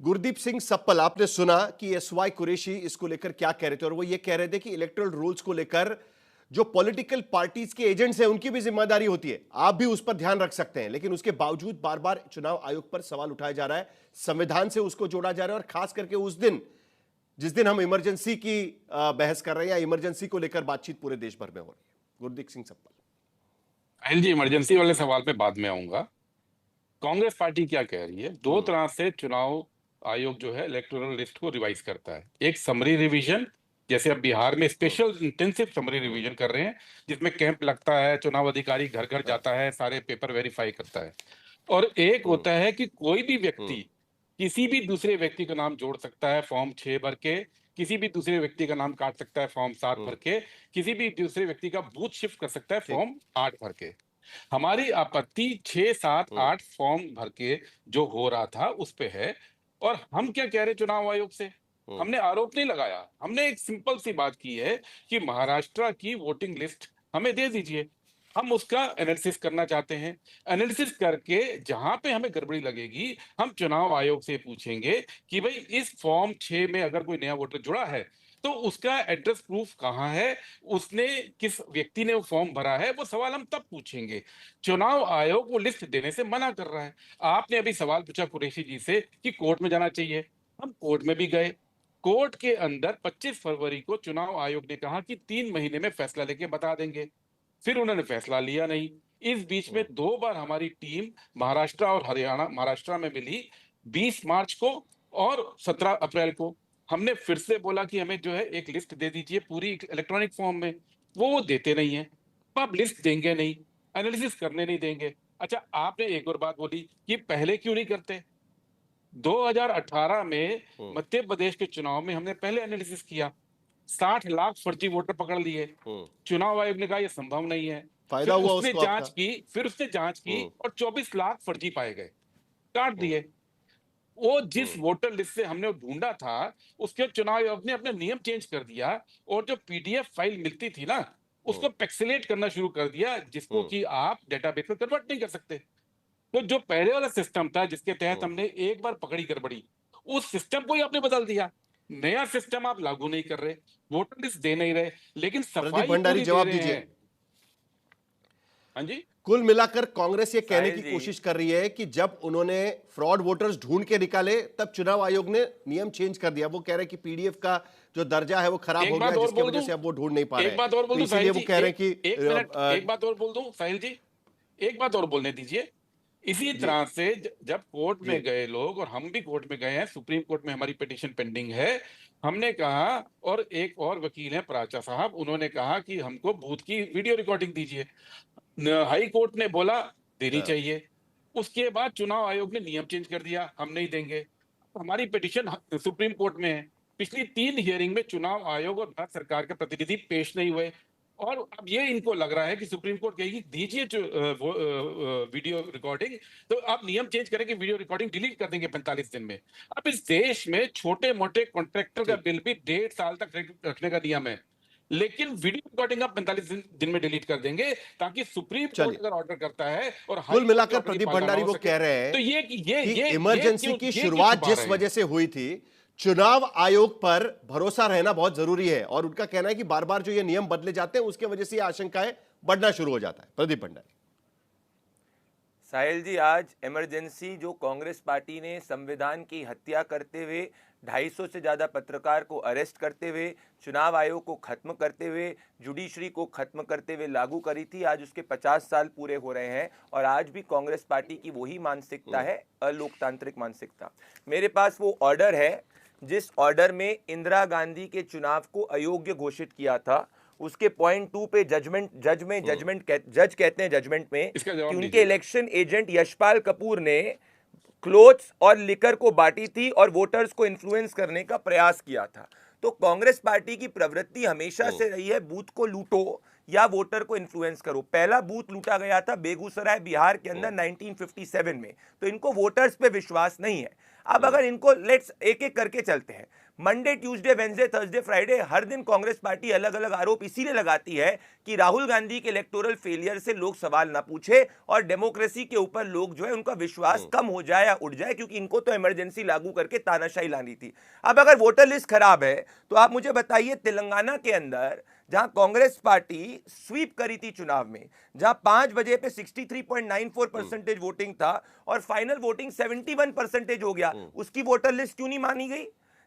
Gurdeep Singh supple, आपने सुना कि एसवाई कुरैशी इसको लेकर क्या कह रहे थे, और वो ये कह रहे थे कि इलेक्टोरल रूल्स को लेकर जो पॉलिटिकल पार्टीज के एजेंट्स हैं उनकी भी जिम्मेदारी होती है, आप भी उस पर ध्यान रख सकते हैं। लेकिन उसके बावजूद बार बार चुनाव आयोग पर सवाल उठाया जा रहा है, संविधान से उसको जोड़ा जा रहा है, और खास करके उस दिन जिस दिन हम इमरजेंसी की बहस कर रहे हैं या इमरजेंसी को लेकर बातचीत पूरे देश भर में हो रही है। गुरदीप सिंह सप्पल। अनिल जी, इमरजेंसी वाले सवाल पे बाद में आऊंगा। कांग्रेस पार्टी क्या कह रही है, दो तरह से चुनाव आयोग जो है इलेक्टोरल लिस्ट को रिवाइज करता है। एक समरी रिवीजन, जैसे अब बिहार में स्पेशल इंटेंसिव समरी रिवीजन कर रहे हैं, जिसमें कैंप लगता है, चुनाव अधिकारी घर घर जाता है, सारे पेपर वेरीफाई करता है। और एक होता है कि कोई भी व्यक्ति किसी भी दूसरे व्यक्ति का नाम जोड़ सकता है फॉर्म 6 भर के, किसी भी दूसरे व्यक्ति का नाम काट सकता है फॉर्म 7 भर के, किसी भी दूसरे व्यक्ति का बूथ शिफ्ट कर सकता है फॉर्म 8 भर के। हमारी आपत्ति 6, 7, 8 फॉर्म भर के जो हो रहा था उस पे है। और हम क्या कह रहे चुनाव आयोग से, हमने आरोप नहीं लगाया, हमने एक सिंपल सी बात की है कि महाराष्ट्र की वोटिंग लिस्ट हमें दे दीजिए, हम उसका एनालिसिस करना चाहते हैं। एनालिसिस करके जहां पे हमें गड़बड़ी लगेगी, हम चुनाव आयोग से पूछेंगे कि भाई इस फॉर्म 6 में अगर कोई नया वोटर जुड़ा है तो उसका एड्रेस प्रूफ कहाँ है, उसने किस व्यक्ति ने वो फॉर्म भरा है, वो सवाल हम तब पूछेंगे। चुनाव आयोग वो लिस्ट देने से मना कर रहा है। आपने अभी सवाल पूछा कुरैशी जी से कि कोर्ट में जाना चाहिए, हम कोर्ट में भी गए। कोर्ट के अंदर 25 फरवरी को चुनाव आयोग ने कहा कि 3 महीने में फैसला लेके बता देंगे, फिर उन्होंने फैसला लिया नहीं। इस बीच में 2 बार हमारी टीम महाराष्ट्र और हरियाणा, महाराष्ट्र में मिली 20 मार्च को और 17 अप्रैल को। हमने फिर से बोला कि हमें जो है एक लिस्ट दे दीजिए पूरी इलेक्ट्रॉनिक फॉर्म में, वो देते नहीं है। अब लिस्ट देंगे नहीं, एनालिसिस करने नहीं देंगे। अच्छा, आपने एक और बात बोली कि पहले क्यों नहीं करते। 2018 में मध्य प्रदेश के चुनाव में हमने पहले एनालिसिस किया, 60 लाख फर्जी वोटर पकड़ लिए। चुनाव आयोग ने कहा यह संभव नहीं है, फायदा फिर हुआ उसने उसको जांच आपका। की, और 24 लाख फर्जी पाए गए, काट दिए। वो जिस वोटर लिस्ट से हमने ढूंढा था उसके चुनाव आयोग ने अपने नियम चेंज कर दिया, और जो पीडीएफ फाइल मिलती थी ना उसको पैक्सिलेट करना शुरू कर दिया, जिसको कि आप डेटाबेस में कन्वर्ट नहीं कर सकते। तो जो पहले वाला सिस्टम था जिसके तहत हमने एक बार पकड़ी गड़बड़ी, उस सिस्टम को ही आपने बदल दिया। नया सिस्टम आप लागू नहीं कर रहे, वोटर लिस्ट दे नहीं रहे, लेकिन प्रदीप सफाई भंडारी, पूरी दे जवाब रहे दीजिए। हैं। हाँ जी, कुल मिलाकर कांग्रेस ये कहने की साहिल जी, कोशिश कर रही है कि जब उन्होंने फ्रॉड वोटर्स ढूंढ के निकाले तब चुनाव आयोग ने नियम चेंज कर दिया। वो कह रहे हैं कि पीडीएफ का जो दर्जा है वो खराब एक हो बात गया, और जिसकी बोल वजह दूं, से अब वो ढूंढ नहीं पा रहे एक हैं। बात और बोल तो दूं इसीलिए साहिल वो जी, कह रहे हैं कि एक मिनट, एक बात और बोल दूं साहिल जी, एक बात और बोलने दीजिए। इसी जी तरह से जब कोर्ट जी में गए लोग, और हम भी कोर्ट में गए हैं, सुप्रीम कोर्ट में हमारी पिटीशन पेंडिंग है, हमने कहा, और एक और वकील हैं प्राचा साहब, उन्होंने कहा कि हमको बूथ की वीडियो रिकॉर्डिंग दीजिए। हाई कोर्ट ने बोला देनी हाँ। चाहिए। उसके बाद चुनाव आयोग ने नियम चेंज कर दिया, हम नहीं देंगे। हमारी पिटीशन सुप्रीम कोर्ट में है। पिछली 3 हियरिंग में चुनाव आयोग और भारत सरकार के प्रतिनिधि पेश नहीं हुए, और अब ये इनको लग रहा है कि सुप्रीम कोर्ट कहेगी दीजिए जो वीडियो रिकॉर्डिंग, तो आप नियम चेंज करें कि वीडियो रिकॉर्डिंग डिलीट कर देंगे 45 दिन में। अब इस देश में छोटे मोटे कॉन्ट्रैक्टर का ठीक। बिल भी 1.5 साल तक रखने का नियम है, लेकिन वीडियो रिकॉर्डिंग आप 45 दिन में डिलीट कर देंगे, ताकि सुप्रीम कोर्ट चलिए, अगर ऑर्डर करता है और हाई कुल कोर्ट के मिलाकर ऑर्डर की प्रदीप पालना ना भंडारी हो वो सके, कह रहे हैं तो कि ये इमरजेंसी की क्यों शुरुआत छुपा जिस रहे हैं। वजह से हुई थी, चुनाव आयोग पर भरोसा रहना बहुत जरूरी है, और उनका कहना है कि बार बार जो ये नियम बदले जाते हैं उसके वजह से ये आशंकाएं बढ़ना शुरू हो जाता है। प्रदीप भंडारी। साहिल जी, आज इमरजेंसी जो कांग्रेस पार्टी ने संविधान की हत्या करते हुए 250 से ज़्यादा पत्रकार को अरेस्ट करते हुए, चुनाव आयोग को खत्म करते हुए, जुडिशरी को खत्म करते हुए लागू करी थी, आज उसके 50 साल पूरे हो रहे हैं, और आज भी कांग्रेस पार्टी की वही मानसिकता है, अलोकतांत्रिक मानसिकता। मेरे पास वो ऑर्डर है जिस ऑर्डर में इंदिरा गांधी के चुनाव को अयोग्य घोषित किया था। उसके पॉइंट 2 पे जज कहते हैं जजमेंट में इसका कि जवाब उनके दीजिए। इलेक्शन एजेंट यशपाल कपूर ने क्लोथ्स और लिकर को बांटी थी और वोटर्स को इन्फ्लुएंस करने का प्रयास किया था। तो कांग्रेस पार्टी की प्रवृत्ति हमेशा से रही है बूथ को लूटो या वोटर को इन्फ्लुएंस करो। पहला बूथ लूटा गया था बेगूसराय बिहार के अंदर 1957 में, तो इनको वोटर्स पे विश्वास नहीं है। अब अगर इनको लेट्स एक एक करके चलते हैं। Monday, Tuesday, Wednesday, Thursday, Friday हर दिन कांग्रेस पार्टी अलग अलग आरोप इसीलिए लगाती है कि राहुल गांधी के इलेक्टोरल फेलियर से लोग सवाल ना पूछे और डेमोक्रेसी के ऊपर लोग जो है उनका विश्वास कम हो जाए या उठ जाए, क्योंकि इनको तो इमरजेंसी लागू करके तानाशाही लानी थी। अब अगर वोटर लिस्ट खराब है तो आप मुझे बताइए, तेलंगाना के अंदर जहां कांग्रेस पार्टी स्वीप करी थी चुनाव में, जहां 5 बजे पे 63.94% वोटिंग था और फाइनल वोटिंग 71% हो गया, उसकी वोटर लिस्ट क्यों नहीं मानी गई?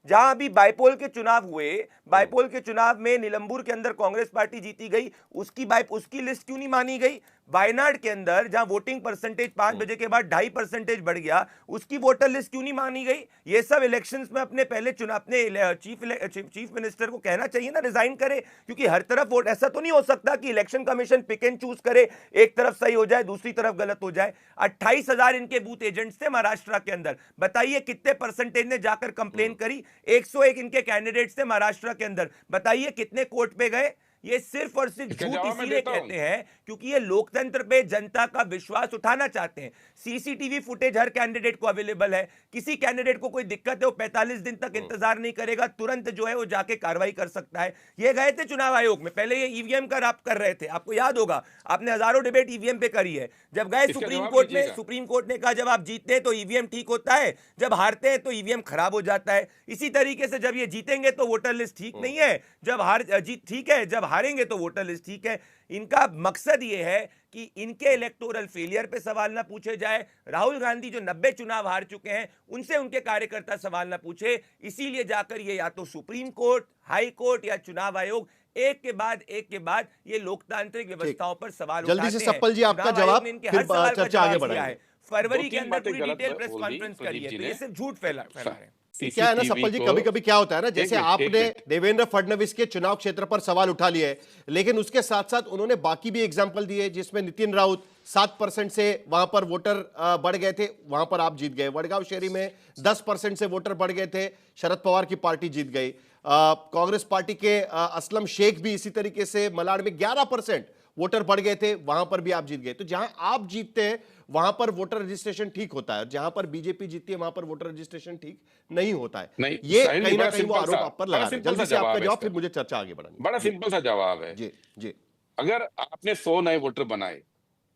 जहां अभी बाइपोल के चुनाव हुए, बाइपोल के चुनाव में नीलंबूर के अंदर कांग्रेस पार्टी जीती गई, उसकी लिस्ट क्यों नहीं मानी गई? वायनाड के अंदर जहां वोटिंग परसेंटेज 5 बजे के बाद 2.5% बढ़ गया, उसकी वोटर लिस्ट क्यों नहीं मानी गई? ये सब इलेक्शंस में अपने पहले चुनाव अपने चीफ मिनिस्टर को कहना चाहिए ना, रिजाइन करे, क्योंकि हर तरफ वोट, ऐसा तो नहीं हो सकता कि election commission pick and choose करे, एक तरफ सही हो जाए दूसरी तरफ गलत हो जाए। 28,000 इनके बूथ एजेंट्स थे महाराष्ट्र के अंदर, बताइए कितने परसेंटेज ने जाकर कंप्लेन करी? 101 इनके कैंडिडेट्स थे महाराष्ट्र के अंदर, बताइए कितने कोर्ट पे गए? ये सिर्फ और सिर्फ इसका झूठ जवाब मैं इसीलिए देता हूं। कहते हैं क्योंकि ये लोकतंत्र पे जनता का विश्वास उठाना चाहते हैं। सीसीटीवी फुटेज हर कैंडिडेट को अवेलेबल है, किसी कैंडिडेट को कोई दिक्कत है वो 45 दिन तक इंतजार नहीं करेगा, तुरंत जो है वो जाके कार्रवाई कर सकता है। ये गए थे चुनाव आयोग में, पहले ये ईवीएम का राप कर रहे थे, आपको याद होगा, आपने हजारों डिबेट ईवीएम पे करी है। जब गए इसका सुप्रीम जवाब कोर्ट में, दीजिएगा। सुप्रीम कोर्ट ने कहा जब आप जीतते हैं तो ईवीएम ठीक होता है, जब हारते हैं तो ईवीएम खराब हो जाता है। इसी तरीके से जब ये जीतेंगे तो वोटर लिस्ट ठीक नहीं है, जब जीत ठीक है, जब हारेंगे तो वोटर लिस्ट ठीक है। इनका मकसद ये है कि इनके इलेक्टोरल फेलियर पे सवाल ना पूछे जाए। राहुल गांधी जो 90 चुनाव हार चुके हैं उनसे उनके कार्यकर्ता सवाल ना पूछे, इसीलिए जाकर ये या तो सुप्रीम कोर्ट, हाई कोर्ट या चुनाव आयोग एक के बाद ये लोकतांत्रिक व्यवस्थाओं पर सवाल जल्दी उठाते से हैं। सप्पल जी आपका चुनाव आयोग जवाब, ने इनके फिर हर सवाल का चर्चा आगे जवाब दिया बढ़ाएंगे। है। फरवरी दो के तीन अंदर बातें पूरी गलत डिटेल प्रेस बोल दी कॉन्फ्रेंस करी प्रदीप है, जी तो ने। ये सिर्फ झूठ फैला रहे हैं। क्या है ना सप्पल जी, कभी कभी क्या होता है ना, जैसे आपने देवेंद्र फडणवीस के चुनाव क्षेत्र पर सवाल उठा लिया है, लेकिन उसके साथ साथ उन्होंने बाकी भी एग्जांपल दिए जिसमें नितिन राउत 7% से वहां पर वोटर बढ़ गए थे, वहां पर आप जीत गए। वडगांव शहरी में 10% से वोटर बढ़ गए थे, शरद पवार की पार्टी जीत गई। कांग्रेस पार्टी के असलम शेख भी इसी तरीके से मलाड में 11% वोटर बढ़ गए थे, वहां पर भी आप जीत गए। तो जहां आप जीतते हैं वहां पर वोटर रजिस्ट्रेशन ठीक होता है, जहां पर बीजेपी जीतती है वहां पर वोटर रजिस्ट्रेशन ठीक नहीं होता है। नहीं, ये साहिल जी, कहीं ना बड़ा कहीं वो सिंपल आरोप सा- आप पर बड़ा लगा रहे हैं। सिंपल जल्दी सा से आपका जवाब है जवाब, इसका। फिर मुझे चर्चा आगे बढ़ानी। बड़ा जी सिंपल सा जवाब है। जी जी। अगर आपने 100 नए वोटर बनाए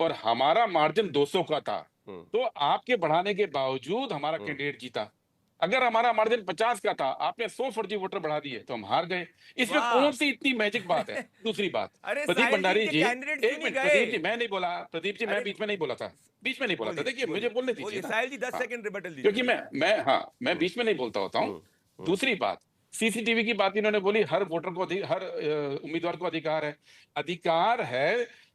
और हमारा मार्जिन 200 का था, तो आपके बढ़ाने के बावजूद हमारा कैंडिडेट जीता। अगर हमारा मार्जिन 50 का था, आपने 100 फर्जी वोटर बढ़ा दिए तो हम हार गए। इसमें वाह। कौन सी इतनी मैजिक बात है? दूसरी बात, अरे प्रदीप साहिल जी, भंडारी इनके जी, कैंडिडेट क्यों एक नहीं मिनट गए? प्रदीप जी, मैं नहीं बोला। प्रदीप जी, मैं अरे, बीच में नहीं बोला था, बीच में नहीं बोला था। बोलिए, देखिए, मुझे बोलिए, बोलने दीजिए बोलिए, ना। साहिल जी 10 हाँ, सेकंड रिबटल दीजिए क्योंकि मुझे। मैं बीच में नहीं बोलता होता हूँ। दूसरी बात, सीसीटीवी की बात इन्होंने बोली, हर वोटर को हर उम्मीदवार को अधिकार है।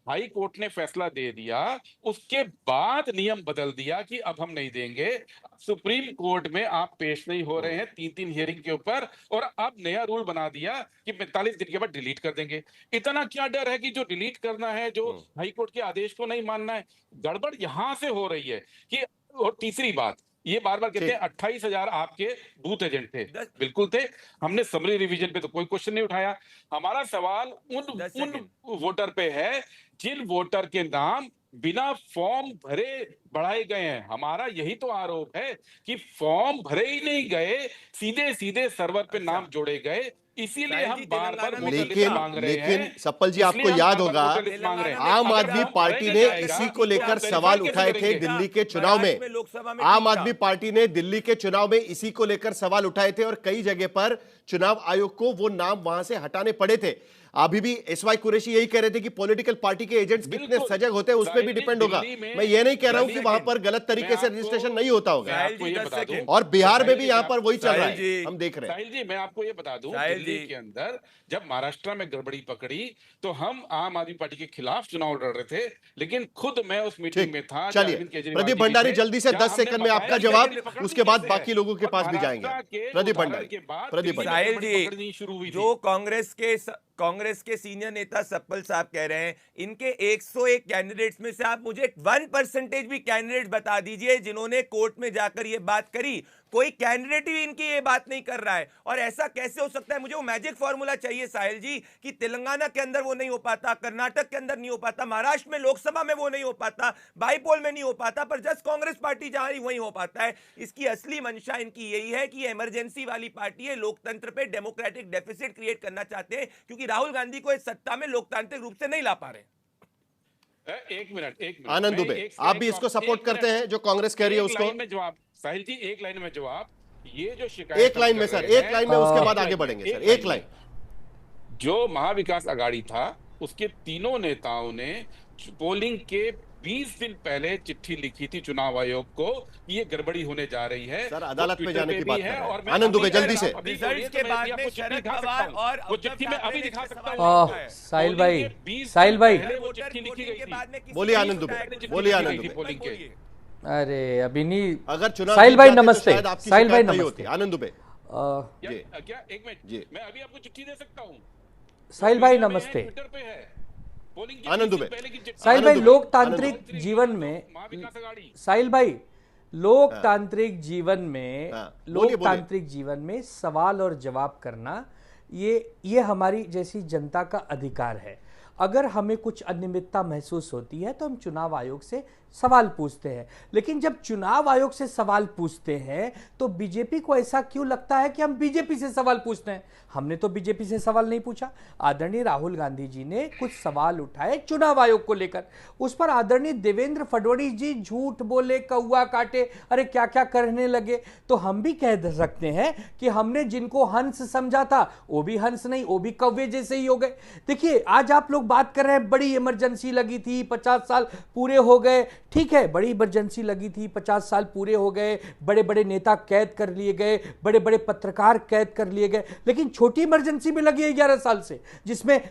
हाई कोर्ट ने फैसला दे दिया, उसके बाद नियम बदल दिया कि अब हम नहीं देंगे। सुप्रीम कोर्ट में आप पेश नहीं हो रहे हैं 3-3 हियरिंग के ऊपर, और अब नया रूल बना दिया कि 45 दिन के बाद डिलीट कर देंगे। इतना क्या डर है कि जो डिलीट करना है, जो हाई कोर्ट के आदेश को नहीं मानना है? गड़बड़ यहां से हो रही है कि। और तीसरी बात, ये बार बार कहते हैं 28,000 आपके बूथ एजेंट थे। बिल्कुल थे। हमने समरी रिवीजन पे तो कोई क्वेश्चन नहीं उठाया। हमारा सवाल उन वोटर पे है जिन वोटर के नाम बिना फॉर्म भरे बढ़ाए गए हैं। हमारा यही तो आरोप है कि फॉर्म भरे ही नहीं गए, सीधे सीधे सर्वर पे नाम जोड़े गए, इसीलिए हम बार बार वोटर लिस्ट मांग रहे हैं। लेकिन सप्पल जी, आपको याद होगा आम आदमी पार्टी ने इसी को लेकर सवाल उठाए थे दिल्ली के चुनाव में। आम आदमी पार्टी ने दिल्ली के चुनाव में इसी को लेकर सवाल उठाए थे और कई जगह पर चुनाव आयोग को वो नाम वहां से हटाने पड़े थे। अभी भी एसवाई कुरैशी यही कह रहे थे कि पॉलिटिकल पार्टी के एजेंट्स कितने सजग होते हैं उस पर भी डिपेंड होगा। मैं ये नहीं कह रहा हूं कि वहां पर गलत तरीके से रजिस्ट्रेशन नहीं होता होगा, और बिहार में भी यहां पर वही चल रहा है, हम देख रहे हैं। साहिल जी, मैं आपको ये बता दूं, दिल्ली के अंदर जब महाराष्ट्र में गड़बड़ी पकड़ी तो हम आम आदमी पार्टी के खिलाफ चुनाव लड़ रहे थे, लेकिन खुद मैं उस मीटिंग में था। चलिए प्रदीप भंडारी, जल्दी से 10 सेकंड में आपका जवाब, उसके बाद बाकी लोगों के पास भी जाएंगे। प्रदीप भंडारी शुरू हुई। जो कांग्रेस के सीनियर नेता सप्पल साहब कह रहे हैं, इनके 101 कैंडिडेट्स में से आप मुझे 1% भी कैंडिडेट बता दीजिए जिन्होंने कोर्ट में जाकर ये बात करी। कोई कैंडिडेट ही इनकी ये बात नहीं कर रहा है। और ऐसा कैसे हो सकता है? मुझे वो मैजिक फॉर्मूला चाहिए साहिल जी कि तेलंगाना के अंदर वो नहीं हो पाता, कर्नाटक के अंदर नहीं हो पाता, महाराष्ट्र में लोकसभा में वो नहीं हो पाता, बाईपोल में नहीं हो पाता, पर जस्ट कांग्रेस पार्टी जहां वहीं हो पाता है। इसकी असली मंशा इनकी यही है कि ये इमरजेंसी वाली पार्टी है, लोकतंत्र पे डेमोक्रेटिक डेफिसिट क्रिएट करना चाहते हैं, क्योंकि राहुल गांधी को इस सत्ता में लोकतांत्रिक रूप से नहीं ला पा रहे। एक मिनट आनंद दुबे, आप भी इसको सपोर्ट करते हैं जो कांग्रेस कह रही है उसको? लाइन में जवाब साहिल जी, एक लाइन में जवाब। ये जो शिकायत एक लाइन में सर, एक लाइन में, उसके बाद आगे बढ़ेंगे सर, एक लाइन। जो महाविकास आघाड़ी था उसके तीनों नेताओं ने पोलिंग के 20 दिन पहले चिट्ठी लिखी थी चुनाव आयोग को कि ये गड़बड़ी होने जा रही है। सर अदालत में जाने की बात कर रहे हैं। और आनंद दुबे जल्दी से। रिजल्ट्स के बाद में शरद पवार और वो चिट्ठी में अभी दिखा सकता हूं। साहिल भाई वो चिट्ठी लिखी गई थी। बोलिए आनंद दुबे, बोलिए आनंद दुबे। पोलिंग के अरे अभी नहीं। अगर चुनाव साहिल भाई जीत जाते तो नमस्ते। शायद आपकी साहिल भाई शिकायत नहीं नमस्ते। होती। आनंद दुबे क्या एक मिनट जी। मैं अभी आपको चिट्ठी दे सकता हूं। साहिल भाई नमस्ते। ट्विटर पे है आनंद दुबे। साहिल भाई दुबे, लोकतांत्रिक जीवन में, महाविकास आघाड़ी साहिल भाई लोकतांत्रिक जीवन में, बोलिए, लोकतांत्रिक जीवन में सवाल और जवाब करना ये हमारी जैसी जनता का अधिकार है। अगर हमें कुछ अनियमितता महसूस होती है तो हम चुनाव आयोग से सवाल पूछते हैं, लेकिन जब चुनाव आयोग से सवाल पूछते हैं तो बीजेपी को ऐसा क्यों लगता है कि हम बीजेपी से सवाल पूछते हैं? हमने तो बीजेपी से सवाल नहीं पूछा। आदरणीय राहुल गांधी जी ने कुछ सवाल उठाए चुनाव आयोग को लेकर, उस पर आदरणीय देवेंद्र फडणवीस जी झूठ बोले, कौवा काटे, अरे क्या क्या करने लगे। तो हम भी कह सकते हैं कि हमने जिनको हंस समझा था वो भी हंस नहीं, वो भी कौवे जैसे ही हो गए। देखिए आज आप लोग बात कर रहे हैं बड़ी इमरजेंसी लगी थी, 50 साल पूरे हो गए। ठीक है, बड़ी इमरजेंसी लगी थी, 50 साल पूरे हो गए, बड़े बड़े नेता कैद कर लिए गए, बड़े बड़े पत्रकार कैद कर लिए गए, लेकिन छोटी इमरजेंसी भी लगी है 11 साल से, जिसमें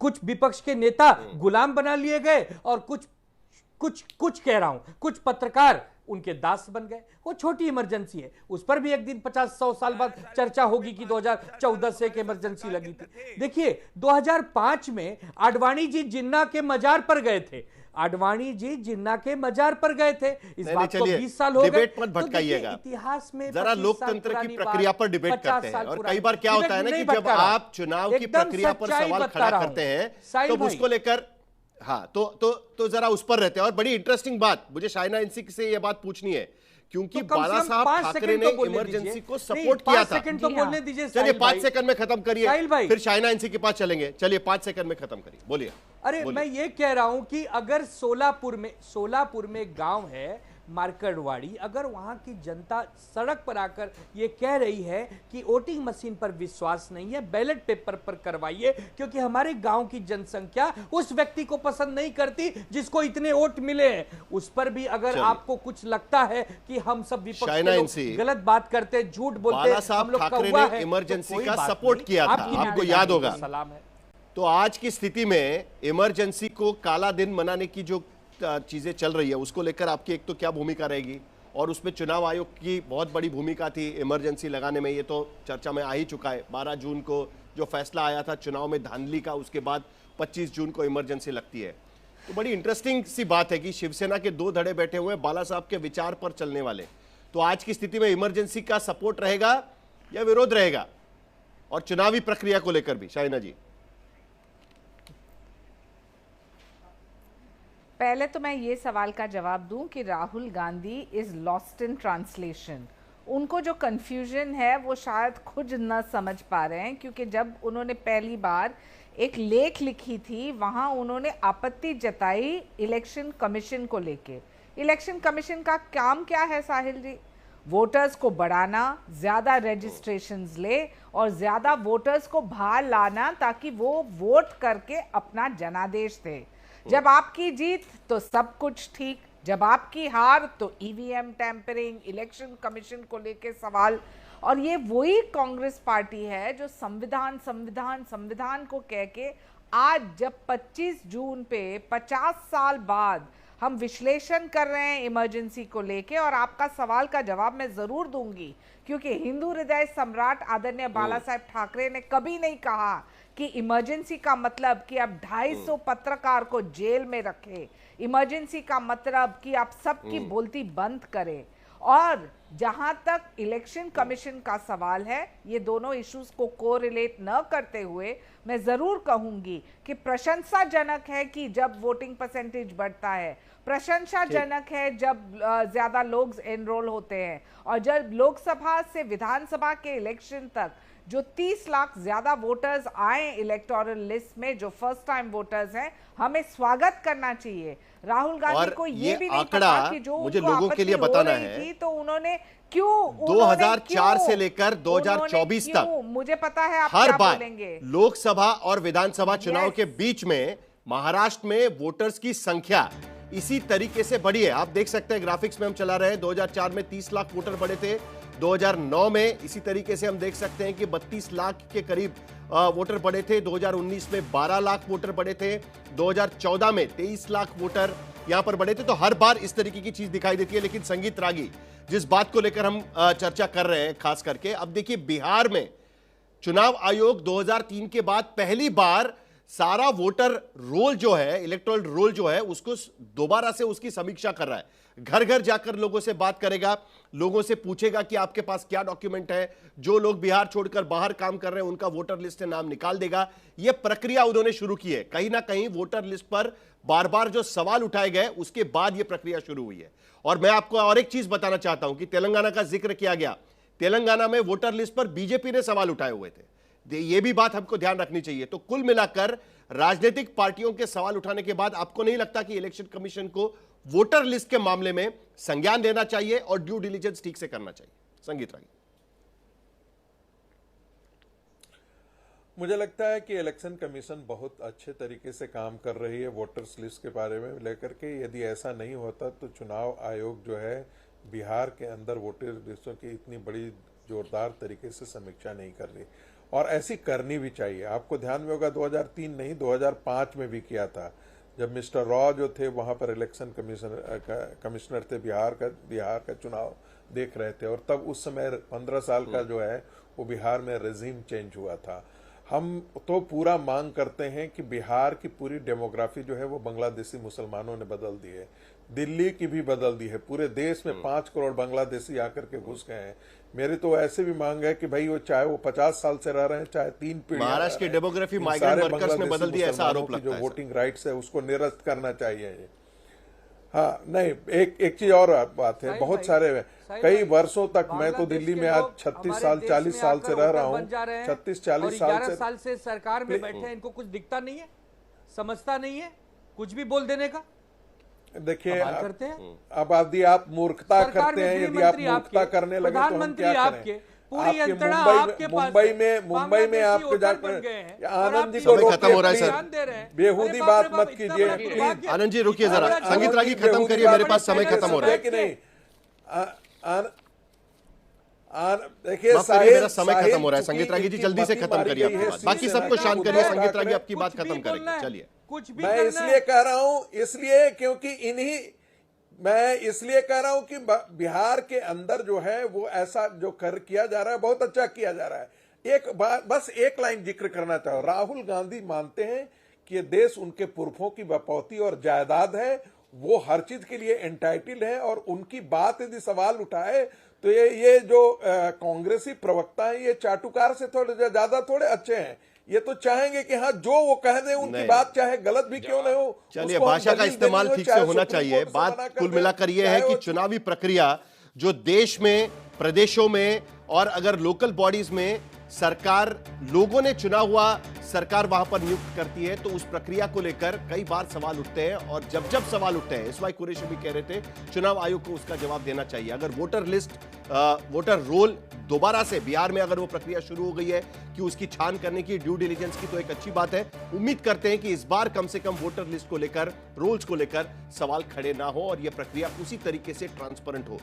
कुछ विपक्ष के नेता गुलाम बना लिए गए और कुछ कह रहा हूं, कुछ पत्रकार उनके दास बन गए। वो छोटी इमरजेंसी है, उस पर भी एक दिन 50-100 साल बाद चर्चा होगी कि 2014 से एक इमरजेंसी लगी थी। देखिए 2005 में आडवाणी जी जिन्ना के मजार पर गए थे, आडवाणी जी जिन्ना के मजार पर गए थे। इस बात को 20 साल हो गए। डिबेट मत भटकाइएगा, इतिहास में जरा लोकतंत्र की प्रक्रिया पर डिबेट करते हैं। और कई बार क्या होता है ना कि जब आप चुनाव की प्रक्रिया पर सवाल खड़ा करते हैं तो उसको लेकर, हाँ तो जरा उस पर रहते हैं। और बड़ी इंटरेस्टिंग बात मुझे शाइना इंसी से ये बात पूछनी है, क्योंकि बाला साहब ठाकरे ने इमरजेंसी को सपोर्ट किया था। तो बोलने दीजिए। चलिए 5 सेकंड में खत्म करिए, फिर शाइना इंसी के पास चलेंगे। चलिए 5 सेकंड में खत्म करिए, बोलिए। अरे मैं ये कह रहा हूं कि अगर सोलापुर में गांव है मार्कड़वाड़ी, अगर वहां की जनता सड़क पर आकर ये कह रही है कि वोटिंग मशीन पर विश्वास नहीं है, बैलेट पेपर पर करवाइए, क्योंकि हमारे गांव की जनसंख्या उस व्यक्ति को पसंद नहीं करती जिसको इतने वोट मिले हैं, उस पर भी अगर आपको कुछ लगता है कि हम सब विपक्ष के लोग गलत बात करते, झूठ बोलते, हम लोग कौवा है, इमरजेंसी का सपोर्ट किया था, आपको याद होगा। सलाम है। तो आज की स्थिति में इमरजेंसी को काला दिन मनाने की जो चीजें चल रही है उसको लेकर आपकी एक तो क्या भूमिका रहेगी, और उसमें चुनाव आयोग की बहुत बड़ी भूमिका थी इमरजेंसी लगाने में, ये तो चर्चा में आ ही चुका है। 12 जून को जो फैसला आया था चुनाव में धांधली का, उसके बाद 25 जून को इमरजेंसी लगती है। तो बड़ी इंटरेस्टिंग सी बात है कि शिवसेना के 2 धड़े बैठे हुए बाला साहब के विचार पर चलने वाले। तो आज की स्थिति में इमरजेंसी का सपोर्ट रहेगा या विरोध रहेगा, और चुनावी प्रक्रिया को लेकर भी? शाइना जी। पहले तो मैं ये सवाल का जवाब दूं कि Rahul Gandhi is lost in translation. उनको जो कंफ्यूजन है वो शायद खुद न समझ पा रहे हैं, क्योंकि जब उन्होंने पहली बार एक लेख लिखी थी वहां उन्होंने आपत्ति जताई इलेक्शन कमीशन को लेके। इलेक्शन कमीशन का काम क्या है साहिल जी? वोटर्स को बढ़ाना, ज़्यादा रजिस्ट्रेशंस ले और ज़्यादा वोटर्स को बाहर लाना ताकि वो वोट करके अपना जनादेश दे। जब आपकी जीत तो सब कुछ ठीक, जब आपकी हार तो ईवीएम टैंपरिंग, इलेक्शन कमीशन को लेके सवाल। और ये वही कांग्रेस पार्टी है जो संविधान संविधान संविधान को कह के आज जब 25 जून पे 50 साल बाद हम विश्लेषण कर रहे हैं इमरजेंसी को लेके, और आपका सवाल का जवाब मैं जरूर दूंगी, क्योंकि हिंदू हृदय सम्राट आदरणीय बाला साहेब ठाकरे ने कभी नहीं कहा कि इमरजेंसी का मतलब कि आप 250 पत्रकार को जेल में रखें, इमरजेंसी का मतलब कि आप सबकी बोलती बंद करें। और जहां तक इलेक्शन कमीशन का सवाल है, ये दोनों इश्यूज को कोरिलेट न करते हुए मैं जरूर कहूंगी कि प्रशंसाजनक है कि जब वोटिंग परसेंटेज बढ़ता है, प्रशंसाजनक है जब ज्यादा लोग एनरोल होते हैं, और जब लोकसभा से विधानसभा के इलेक्शन तक जो 30 लाख ज्यादा वोटर्स आए इलेक्टोरल लिस्ट में, जो फर्स्ट टाइम वोटर्स हैं, हमें स्वागत करना चाहिए। राहुल गांधी को ये भी नहीं पता कि जो मुझे उनको लोगों के आपत्ति लिए हो बताना रही है थी, तो उन्होंने क्यों 2004 से लेकर 2024 तक मुझे पता है आप हर क्या बार बोलेंगे। लोकसभा और विधानसभा चुनाव Yes. के बीच में महाराष्ट्र में वोटर्स की संख्या इसी तरीके से बढ़ी है। आप देख सकते हैं, ग्राफिक्स में हम चला रहे हैं, 2004 में 30 लाख वोटर बढ़े थे, 2009 में इसी तरीके से हम देख सकते हैं कि 32 लाख के करीब वोटर बढ़े थे, 2019 में 12 लाख वोटर बढ़े थे, 2014 में 23 लाख वोटर यहां पर बढ़े थे। तो हर बार इस तरीके की चीज दिखाई देती है। लेकिन संगीत रागी, जिस बात को लेकर हम चर्चा कर रहे हैं खास करके, अब देखिए बिहार में चुनाव आयोग 2003 के बाद पहली बार सारा वोटर रोल जो है, इलेक्टोरल रोल जो है, उसको दोबारा से उसकी समीक्षा कर रहा है। घर घर जाकर लोगों से बात करेगा, लोगों से पूछेगा कि आपके पास क्या डॉक्यूमेंट है। जो लोग बिहार छोड़कर बाहर काम कर रहे हैं उनका वोटर लिस्ट से नाम निकाल देगा। यह प्रक्रिया उन्होंने शुरू की है। कहीं ना कहीं वोटर लिस्ट पर बार बार जो सवाल उठाए गए, उसके बाद यह प्रक्रिया शुरू हुई है। और मैं आपको और एक चीज बताना चाहता हूं कि तेलंगाना का जिक्र किया गया। तेलंगाना में वोटर लिस्ट पर बीजेपी ने सवाल उठाए हुए थे, ये भी बात हमको ध्यान रखनी चाहिए। तो कुल मिलाकर राजनीतिक पार्टियों के सवाल उठाने के बाद आपको नहीं लगता कि इलेक्शन कमीशन को वोटर लिस्ट के मामले में संज्ञान लेना चाहिए और ड्यू डिलिजेंस ठीक से करना चाहिए? संगीत रागी, मुझे लगता है कि इलेक्शन कमीशन बहुत अच्छे तरीके से काम कर रही है वोटर्स लिस्ट के बारे में लेकर के। यदि ऐसा नहीं होता तो चुनाव आयोग जो है बिहार के अंदर वोटर लिस्टों की इतनी बड़ी जोरदार तरीके से समीक्षा नहीं कर रही, और ऐसी करनी भी चाहिए। आपको ध्यान में होगा 2003 नहीं 2005 में भी किया था, जब मिस्टर रॉ जो थे वहां पर इलेक्शन कमिश्नर थे, बिहार का चुनाव देख रहे थे, और तब उस समय 15 साल का जो है वो बिहार में रेजिम चेंज हुआ था। हम तो पूरा मांग करते हैं कि बिहार की पूरी डेमोग्राफी जो है वो बांग्लादेशी मुसलमानों ने बदल दी है, दिल्ली की भी बदल दी है। पूरे देश में 5 करोड़ बांग्लादेशी आकर के घुस गए हैं। मेरी तो ऐसे भी मांग है कि भाई वो चाहे वो 50 साल से रह रहे हैं, चाहे 3 पीढ़ी, महाराष्ट्र की डेमोग्राफी माइग्रेंट वर्कर्स ने बदल दिया, ऐसा आरोप लगता है। जो वोटिंग राइट्स है उसको निरस्त करना चाहिए। हाँ, नहीं, एक चीज और बात है, बहुत सारे कई वर्षों तक मैं तो दिल्ली में आज 36 साल 40 साल से रह रहा हूँ, 36-40 साल से सरकार में बैठे हैं, इनको कुछ दिखता नहीं है, समझता नहीं है, कुछ भी बोल देने का। देखिए करते हैं अब आप मूर्खता करते हैं। यदि आप मूर्खता करने लगे तो हम क्या करें? पूरी यंत्रणा आपके पास मुंबई में आपको जाकर आनंद जी को खत्म हो रहा है सर, बेहूदी बात मत कीजिए। आनंद जी रुकिए जरा, संगीत रागी खत्म करिए, मेरे पास समय खत्म हो रहा है कि नहीं। देखिए मेरा समय खत्म हो रहा है। संगीत रागी जी जल्दी से खत्म करिए अपनी बात, बाकी सबको शांत करिए। संगीत रागी आपकी बात खत्म करेंगे, चलिए। मैं इसलिए कह रहा हूं, इसलिए क्योंकि मैं इसलिए कह रहा हूं कि बिहार के अंदर जो है वो ऐसा जो किया जा रहा है बहुत अच्छा किया जा रहा है। एक बात, बस एक लाइन जिक्र करना चाहूं। राहुल गांधी मानते हैं कि ये देश उनके पुरखों की बपौती और जायदाद है, वो हर चीज के लिए एंटाइटल्ड है, और उनकी बात यदि सवाल उठाए तो ये जो कांग्रेसी प्रवक्ता है ये चाटुकार से थोड़े ज्यादा थोड़े अच्छे हैं। ये तो चाहेंगे कि हाँ जो वो कह दे उनकी बात चाहे गलत भी क्यों नहीं हो, चलिए भाषा का इस्तेमाल ठीक से होना चाहिए। बात कुल मिलाकर यह है कि चुनावी प्रक्रिया जो देश में, प्रदेशों में और अगर लोकल बॉडीज में सरकार, लोगों ने चुना हुआ सरकार वहां पर नियुक्त करती है, तो उस प्रक्रिया को लेकर कई बार सवाल उठते हैं। और जब जब सवाल उठते हैं, एसवाई कुरैशी भी कह रहे थे, चुनाव आयोग को उसका जवाब देना चाहिए। अगर वोटर लिस्ट, वोटर रोल दोबारा से बिहार में अगर वो प्रक्रिया शुरू हो गई है कि उसकी छान करने की, ड्यू डिलिजेंस की, तो एक अच्छी बात है। उम्मीद करते हैं कि इस बार कम से कम वोटर लिस्ट को लेकर, रोल्स को लेकर सवाल खड़े ना हो और यह प्रक्रिया उसी तरीके से ट्रांसपेरेंट हो।